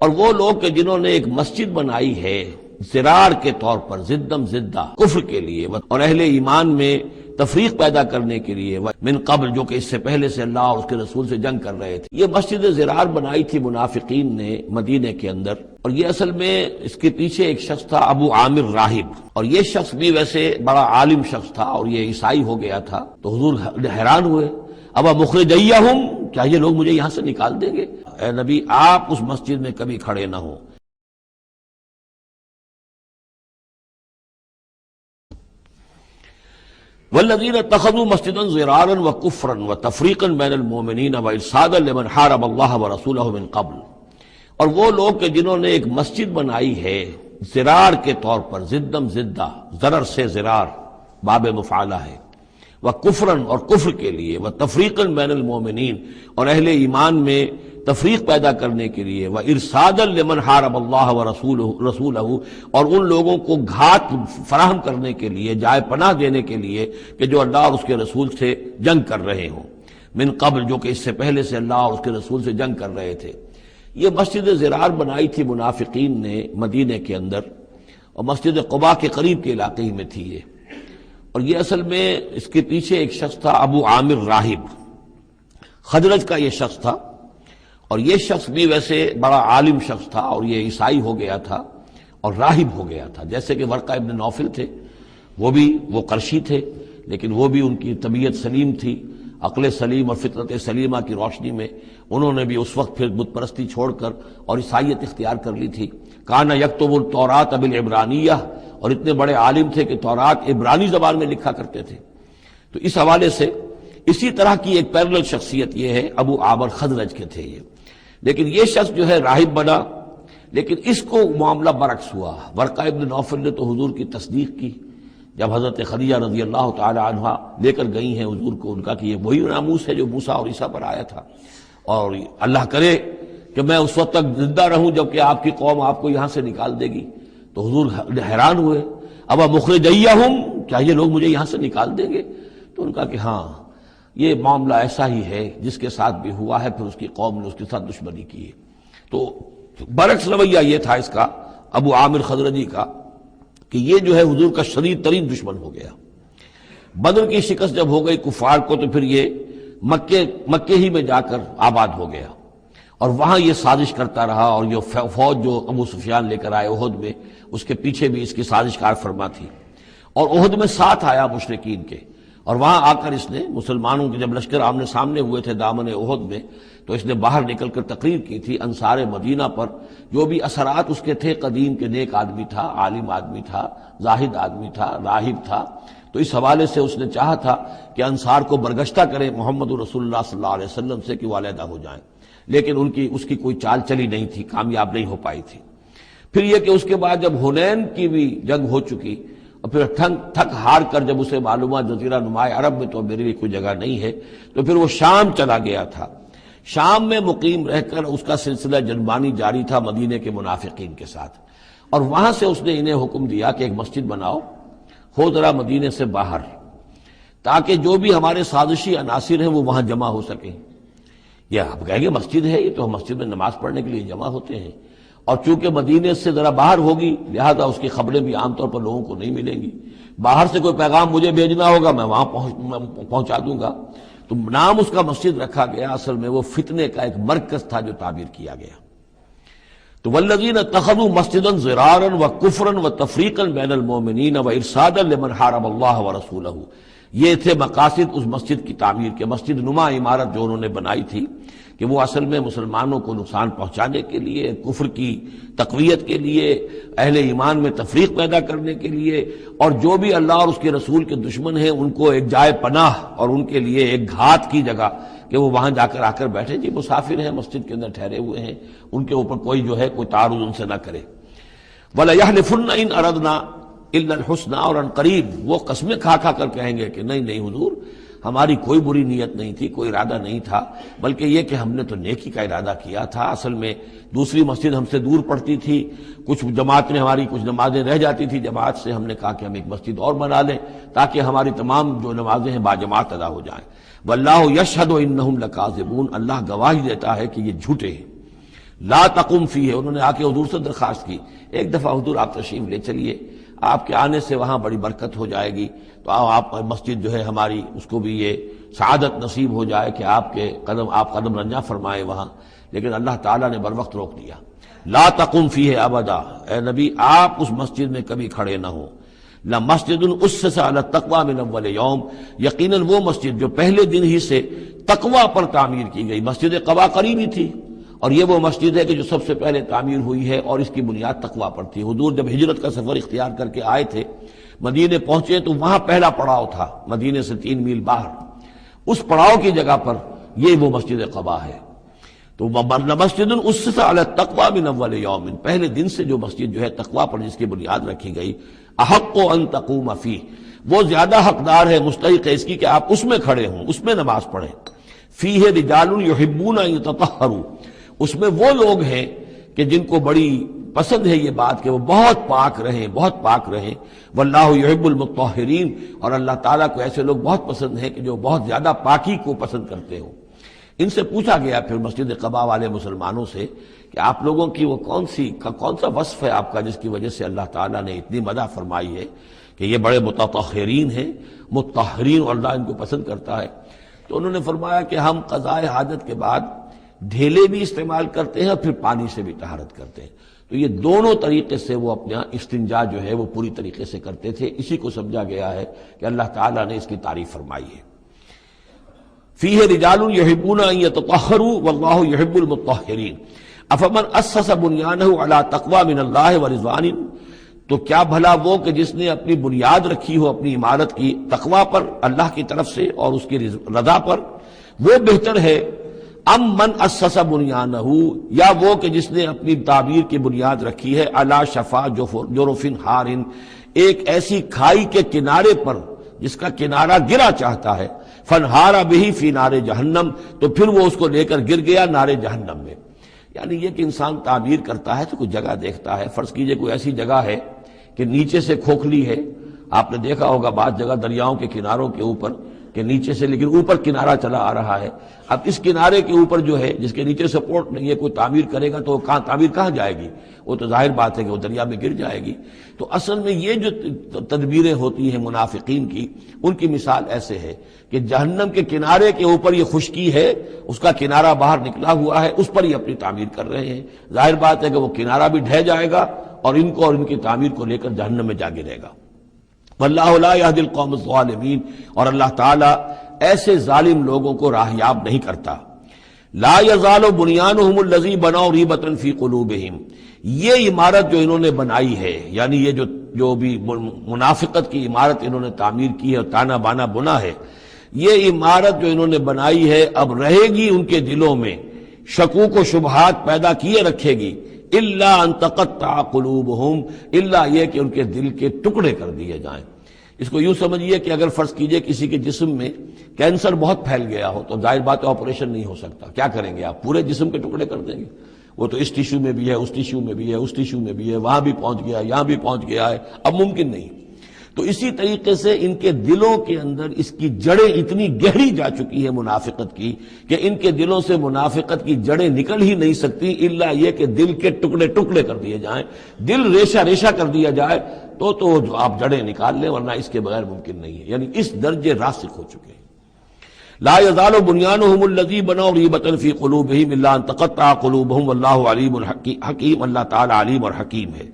اور وہ لوگ کہ جنہوں نے ایک مسجد بنائی ہے زرار کے طور پر، زدم زدہ، کفر کے لیے اور اہل ایمان میں تفریق پیدا کرنے کے لیے، من قبل، جو کہ اس سے پہلے سے اللہ اور اس کے رسول سے جنگ کر رہے تھے۔ یہ مسجد زرار بنائی تھی منافقین نے مدینے کے اندر، اور یہ اصل میں اس کے پیچھے ایک شخص تھا ابو عامر راہب، اور یہ شخص بھی ویسے بڑا عالم شخص تھا اور یہ عیسائی ہو گیا تھا۔ تو حضور حیران ہوئے، ابا مخرجیہم، کیا یہ لوگ مجھے یہاں سے نکال دیں گے؟ اے نبی، آپ اس مسجد میں کبھی کھڑے نہ ہوں۔ والذین اتخذوا مسجدا ضرارا وکفرا وتفریقا بین المؤمنین وارصادا لمن حارب اللہ ورسولہ من قبل، اور وہ لوگ کہ جنہوں نے ایک مسجد بنائی ہے زرار کے طور پر، زدم زدہ، ضرر سے زرار، باب مفعلہ ہے، وکفرا، اور کفر کے لیے، وتفریقا بین المؤمنین، اور اہل ایمان میں تفریق پیدا کرنے کے لیے، وارصادا لمن حارب اللہ ورسولہ، اور ان لوگوں کو گھات فراہم کرنے کے لیے، جائے پناہ دینے کے لیے کہ جو اللہ اور اس کے رسول سے جنگ کر رہے ہوں، من قبل، جو کہ اس سے پہلے سے اللہ اور اس کے رسول سے جنگ کر رہے تھے۔ یہ مسجد زرار بنائی تھی منافقین نے مدینے کے اندر، اور مسجد قباء کے قریب کے علاقے میں تھی یہ، اور یہ اصل میں اس کے پیچھے ایک شخص تھا ابو عامر راہب، خزرج کا یہ شخص تھا، اور یہ شخص بھی ویسے بڑا عالم شخص تھا اور یہ عیسائی ہو گیا تھا اور راہب ہو گیا تھا، جیسے کہ ورقہ ابن نوفل تھے، وہ قرشی تھے، لیکن وہ بھی ان کی طبیعت سلیم تھی، عقل سلیم اور فطرت سلیمہ کی روشنی میں انہوں نے بھی اس وقت پھر بت پرستی چھوڑ کر اور عیسائیت اختیار کر لی تھی۔ کان یکتب التوراۃ بالعبرانیہ، اور اتنے بڑے عالم تھے کہ تورات عبرانی زبان میں لکھا کرتے تھے۔ تو اس حوالے سے اسی طرح کی ایک پیرلل شخصیت یہ ہے، ابو عامر خزرج کے تھے یہ، لیکن یہ شخص جو ہے راہب بنا، لیکن اس کو معاملہ برعکس ہوا۔ ورقہ ابن نوفل نے تو حضور کی تصدیق کی جب حضرت خدیجہ رضی اللہ تعالی عنہا لے کر گئی ہیں حضور کو، ان کا کہ یہ وہی ناموس ہے جو موسیٰ اور عیسیٰ پر آیا تھا، اور اللہ کرے کہ میں اس وقت تک زندہ رہوں جب کہ آپ کی قوم آپ کو یہاں سے نکال دے گی۔ تو حضور حیران ہوئے، ابا مخرجیہم، کیا یہ لوگ مجھے یہاں سے نکال دیں گے؟ تو ان کا کہ ہاں، یہ معاملہ ایسا ہی ہے جس کے ساتھ بھی ہوا ہے، پھر اس کی قوم نے اس کے ساتھ دشمنی کی ہے۔ تو برعکس رویہ یہ تھا اس کا، ابو عامر خزرجی کا، کہ یہ جو ہے حضور کا شدید ترین دشمن ہو گیا۔ بدر کی شکست جب ہو گئی کفار کو، تو پھر یہ مکے ہی میں جا کر آباد ہو گیا، اور وہاں یہ سازش کرتا رہا، اور یہ فوج جو ابو سفیان لے کر آئے احد میں، اس کے پیچھے بھی اس کی سازش کار فرما تھی، اور احد میں ساتھ آیا مشرکین کے، اور وہاں آ کر اس نے مسلمانوں کے جب لشکر آمنے سامنے ہوئے تھے دامن احد میں، تو اس نے باہر نکل کر تقریر کی تھی انصار مدینہ پر، جو بھی اثرات اس کے تھے قدیم کے، نیک آدمی تھا، عالم آدمی تھا، زاہد آدمی تھا، راہب تھا، تو اس حوالے سے اس نے چاہا تھا کہ انصار کو برگشتہ کریں محمد رسول اللہ صلی اللہ علیہ وسلم سے کہ وہ علیحدہ ہو جائیں، لیکن اس کی کوئی چال چلی نہیں تھی، کامیاب نہیں ہو پائی تھی۔ پھر یہ کہ اس کے بعد جب حنین کی بھی جنگ ہو چکی، اور پھر تھک ہار کر جب اسے معلوم ہوا جزیرہ نما عرب میں تو میرے لیے کوئی جگہ نہیں ہے، تو پھر وہ شام چلا گیا تھا۔ شام میں مقیم رہ کر اس کا سلسلہ جنبانی جاری تھا مدینے کے منافقین کے ساتھ، اور وہاں سے اس نے انہیں حکم دیا کہ ایک مسجد بناؤ، ہو ذرا مدینے سے باہر، تاکہ جو بھی ہمارے سازشی عناصر ہیں وہ وہاں جمع ہو سکیں۔ یہ آپ کہیں گے مسجد ہے، یہ تو ہم مسجد میں نماز پڑھنے کے لیے جمع ہوتے ہیں، اور چونکہ مدینے سے ذرا باہر ہوگی لہذا اس کی خبریں بھی عام طور پر لوگوں کو نہیں ملیں گی، باہر سے کوئی پیغام مجھے بھیجنا ہوگا میں وہاں پہنچا دوں گا۔ تو نام اس کا مسجد رکھا گیا، اصل میں وہ فتنے کا ایک مرکز تھا جو تعبیر کیا گیا۔ تو والذین اتخذوا مسجدا ضرارا وکفرا وتفریقا بین المؤمنین وارصادا لمن حارب اللہ ورسولہ، یہ تھے مقاصد اس مسجد کی تعمیر کے، مسجد نما عمارت جو انہوں نے بنائی تھی، کہ وہ اصل میں مسلمانوں کو نقصان پہنچانے کے لیے، کفر کی تقویت کے لیے، اہل ایمان میں تفریق پیدا کرنے کے لیے، اور جو بھی اللہ اور اس کے رسول کے دشمن ہیں ان کو ایک جائے پناہ اور ان کے لیے ایک گھات کی جگہ کہ وہ وہاں جا کر آ کر بیٹھے، جی مسافر ہیں، مسجد کے اندر ٹھہرے ہوئے ہیں، ان کے اوپر کوئی جو ہے کوئی تعارض ان سے نہ کرے۔ وَلَيَحْلِفُنَّ إِنْ أَرَدْنَا إِلَّا الْحُسْنَى، اور عن قریب وہ قسمیں کھا کھا کر کہیں گے کہ نہیں حضور، ہماری کوئی بری نیت نہیں تھی، کوئی ارادہ نہیں تھا، بلکہ یہ کہ ہم نے تو نیکی کا ارادہ کیا تھا۔ اصل میں دوسری مسجد ہم سے دور پڑتی تھی، کچھ جماعت میں ہماری کچھ نمازیں رہ جاتی تھی جماعت سے، ہم نے کہا کہ ہم ایک مسجد اور بنا لیں تاکہ ہماری تمام جو نمازیں ہیں باجماعت ادا ہو جائیں۔ واللہ یشہد انہم لکاذبون، اللہ گواہی دیتا ہے کہ یہ جھوٹے ہیں، لا تقم فی ہے، انہوں نے آ کے حضور سے درخواست کی، ایک دفعہ حضور آپ تشریف لے چلیے، آپ کے آنے سے وہاں بڑی برکت ہو جائے گی، تو آپ مسجد جو ہے ہماری اس کو بھی یہ سعادت نصیب ہو جائے کہ آپ قدم رنجاں فرمائیں وہاں۔ لیکن اللہ تعالیٰ نے بر وقت روک دیا، لا تقم فیہ ابدا، اے نبی آپ اس مسجد میں کبھی کھڑے نہ ہوں۔ لمسجد اسس علی التقوی من اول یوم، یقیناً وہ مسجد جو پہلے دن ہی سے تقوی پر تعمیر کی گئی، مسجد قباء قریب ہی تھی، اور یہ وہ مسجد ہے کہ جو سب سے پہلے تعمیر ہوئی ہے، اور اس کی بنیاد تقوی پر تھی۔ حضور جب ہجرت کا سفر اختیار کر کے آئے تھے، مدینے پہنچے تو وہاں پہلا پڑاؤ تھا، مدینے سے 3 میل باہر، اس پڑاؤ کی جگہ پر یہ وہ مسجد قباء ہے۔ تو مسجد اسس علی التقوی من اول یوم، پہلے دن سے جو مسجد جو ہے تقوی پر جس کی بنیاد رکھی گئی، احق ان تقوم فیہ، وہ زیادہ حقدار ہے، مستحق ہے اس کی کہ آپ اس میں کھڑے ہوں، اس میں نماز پڑھیں۔ فیہ رجال یحبون ان یتطہروا، اس میں وہ لوگ ہیں کہ جن کو بڑی پسند ہے یہ بات کہ وہ بہت پاک رہیں، بہت پاک رہیں۔ واللہ یحب المطہرین، اور اللہ تعالیٰ کو ایسے لوگ بہت پسند ہیں کہ جو بہت زیادہ پاکی کو پسند کرتے ہوں۔ ان سے پوچھا گیا پھر مسجد قباء والے مسلمانوں سے کہ آپ لوگوں کی وہ کون سا وصف ہے آپ کا جس کی وجہ سے اللہ تعالیٰ نے اتنی مدح فرمائی ہے کہ یہ بڑے متطہرین ہیں، مطہرین، اور اللہ ان کو پسند کرتا ہے؟ تو انہوں نے فرمایا کہ ہم قضاء حاجت کے بعد ڈھیلے بھی استعمال کرتے ہیں اور پھر پانی سے بھی طہارت کرتے ہیں۔ تو یہ دونوں طریقے سے وہ اپنا استنجا جو ہے وہ پوری طریقے سے کرتے تھے، اسی کو سمجھا گیا ہے کہ اللہ تعالیٰ نے اس کی تعریف فرمائی ہے۔ فیہ رجال یحبون ان یتطہروا واللہ یحب المطہرین افمن اسس بنیانہ علی تقوی من اللہ ورضوان، تو کیا بھلا وہ کہ جس نے اپنی بنیاد رکھی ہو اپنی عمارت کی تقوی پر اللہ کی طرف سے اور اس کی رضا پر، وہ بہتر ہے، ام من اسس بنیانہ، یا وہ کہ جس نے اپنی تعبیر کی بنیاد رکھی ہے علی شفا جرف ہار، ایک ایسی کھائی کے کنارے پر جس کا کنارہ گرا چاہتا ہے، فنہارا بہی فی نار جہنم، تو پھر وہ اس کو لے کر گر گیا نار جہنم میں۔ یعنی یہ کہ انسان تعبیر کرتا ہے تو کوئی جگہ دیکھتا ہے، فرض کیجئے کوئی ایسی جگہ ہے کہ نیچے سے کھوکھلی ہے، آپ نے دیکھا ہوگا بعض جگہ دریاؤں کے کناروں کے اوپر کہ نیچے سے لیکن اوپر کنارہ چلا آ رہا ہے، اب اس کنارے کے اوپر جو ہے جس کے نیچے سپورٹ نہیں ہے، کوئی تعمیر کرے گا تو تعمیر کہاں جائے گی؟ وہ تو ظاہر بات ہے کہ وہ دریا میں گر جائے گی۔ تو اصل میں یہ جو تدبیریں ہوتی ہیں منافقین کی، ان کی مثال ایسے ہے کہ جہنم کے کنارے کے اوپر یہ خشکی ہے، اس کا کنارہ باہر نکلا ہوا ہے، اس پر یہ اپنی تعمیر کر رہے ہیں، ظاہر بات ہے کہ وہ کنارہ بھی ڈھہ جائے گا اور ان کو اور ان کی تعمیر کو لے کر جہنم میں جا گرے گا۔ واللہ لا یہدی القوم الظالمین، اور اللہ تعالیٰ ایسے ظالم لوگوں کو راہیاب نہیں کرتا۔ لا یزال بنیانہم الذی بنوا ریبۃ فی قلوبہم، یہ عمارت جو انہوں نے بنائی ہے، یعنی یہ جو بھی منافقت کی عمارت انہوں نے تعمیر کی ہے اور تانا بانا بنا ہے، یہ عمارت جو انہوں نے بنائی ہے اب رہے گی ان کے دلوں میں، شکوک و شبہات پیدا کیے رکھے گی، الا ان تقطع قلوبہم، الا یہ کہ ان کے دل کے ٹکڑے کر دیے جائیں۔ اس کو یوں سمجھیے کہ اگر فرض کیجئے کسی کے جسم میں کینسر بہت پھیل گیا ہو تو ظاہر بات ہے آپریشن نہیں ہو سکتا، کیا کریں گے آپ؟ پورے جسم کے ٹکڑے کر دیں گے؟ وہ تو اس ٹیشو میں بھی ہے، اس ٹیشو میں بھی ہے، اس ٹیشو میں بھی ہے، وہاں بھی پہنچ گیا ہے، یہاں بھی پہنچ گیا ہے، اب ممکن نہیں۔ تو اسی طریقے سے ان کے دلوں کے اندر اس کی جڑیں اتنی گہری جا چکی ہیں منافقت کی کہ ان کے دلوں سے منافقت کی جڑیں نکل ہی نہیں سکتی، الا یہ کہ دل کے ٹکڑے ٹکڑے کر دیے جائیں، دل ریشہ ریشہ کر دیا جائے تو آپ جڑیں نکال لیں، ورنہ اس کے بغیر ممکن نہیں ہے۔ یعنی اس درجے راسخ ہو چکے ہیں۔ لا یزال بنیانہم الذی بنوا ریبۃ فی قلوبہم الا ان تقطع قلوبہم واللہ علیم حکیم، اللہ تعالی علیم اور حکیم ہے۔